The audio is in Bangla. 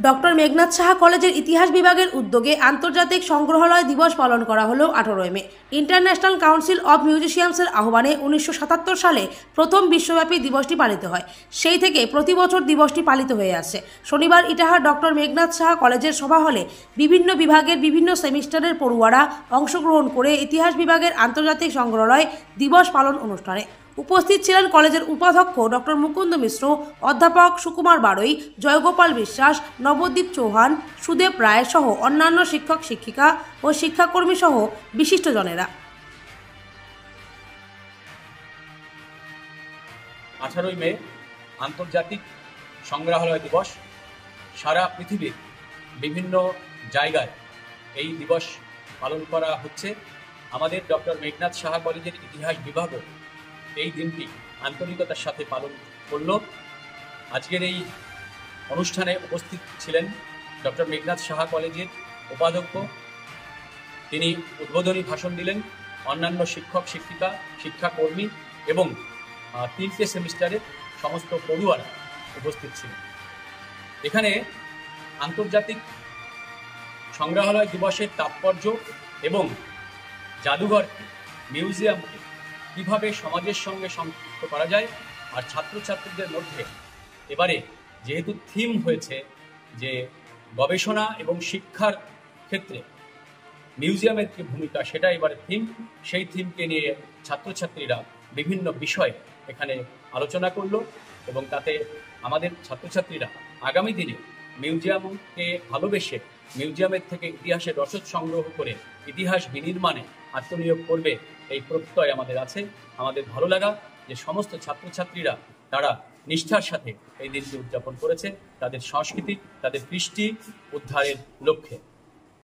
ডক্টর মেঘনাদ সাহা কলেজের ইতিহাস বিভাগের উদ্যোগে আন্তর্জাতিক সংগ্রহালয় দিবস পালন করা হলো 18 মে। ইন্টারন্যাশনাল কাউন্সিল অব মিউজিশিয়ামসের আহ্বানে 1977 সালে প্রথম বিশ্বব্যাপী দিবসটি পালিত হয়। সেই থেকে প্রতি বছর দিবসটি পালিত হয়ে আসছে। শনিবার ইটাহার ডক্টর মেঘনাদ সাহা কলেজের সভা হলে বিভিন্ন বিভাগের বিভিন্ন সেমিস্টারের পড়ুয়ারা অংশগ্রহণ করে ইতিহাস বিভাগের আন্তর্জাতিক সংগ্রহালয় দিবস পালন অনুষ্ঠানে উপস্থিত ছিলেন কলেজের উপাধ্যক্ষ ডক্টর মুকুন্দ মিশ্র, অধ্যাপক সুকুমার বাড়ই, জয়গোপাল বিশ্বাস, নবদ্বীপ চৌহান, সুদেব রায় সহ অন্যান্য শিক্ষক শিক্ষিকা ও শিক্ষাকর্মী সহ বিশিষ্টজনেরা। 18 মে আন্তর্জাতিক সংগ্রহালয় দিবস। সারা পৃথিবীর বিভিন্ন জায়গায় এই দিবস পালন করা হচ্ছে। আমাদের ডক্টর মেঘনাদ সাহা কলেজের ইতিহাস বিভাগও এই দিনটি আন্তরিকতার সাথে পালন করল। আজকের এই অনুষ্ঠানে উপস্থিত ছিলেন ডক্টর মেঘনাদ সাহা কলেজের উপাধ্যক্ষ, তিনি উদ্বোধনী ভাষণ দিলেন। অন্যান্য শিক্ষক শিক্ষিকা, শিক্ষাকর্মী এবং 3টে সেমিস্টারের সমস্ত পড়ুয়ারা উপস্থিত ছিলেন। এখানে আন্তর্জাতিক সংগ্রহালয় দিবসের তাৎপর্য এবং জাদুঘরকে, মিউজিয়ামকে কীভাবে সমাজের সঙ্গে সম্পৃক্ত করা যায়, আর ছাত্রছাত্রীদের মধ্যে এবারে যেহেতু থিম হয়েছে যে গবেষণা এবং শিক্ষার ক্ষেত্রে মিউজিয়ামের কি ভূমিকা, সেটা এবারে থিম। সেই থিমকে নিয়ে ছাত্রছাত্রীরা বিভিন্ন বিষয় এখানে আলোচনা করলো এবং তাতে আমাদের ছাত্রছাত্রীরা আগামী দিনে মিউজিয়ামকে ভালোবেসে মিউজিয়ামের থেকে ইতিহাসের রসদ সংগ্রহ করে ইতিহাস বিনির্মাণে আত্মনিয়োগ করবে, এই প্রত্যয় আমাদের আছে। আমাদের ভালো লাগা যে সমস্ত ছাত্রছাত্রীরা তারা নিষ্ঠার সাথে এই দিনটি উদযাপন করেছে তাদের সংস্কৃতি, তাদের কৃষ্টি উদ্ধারের লক্ষ্যে।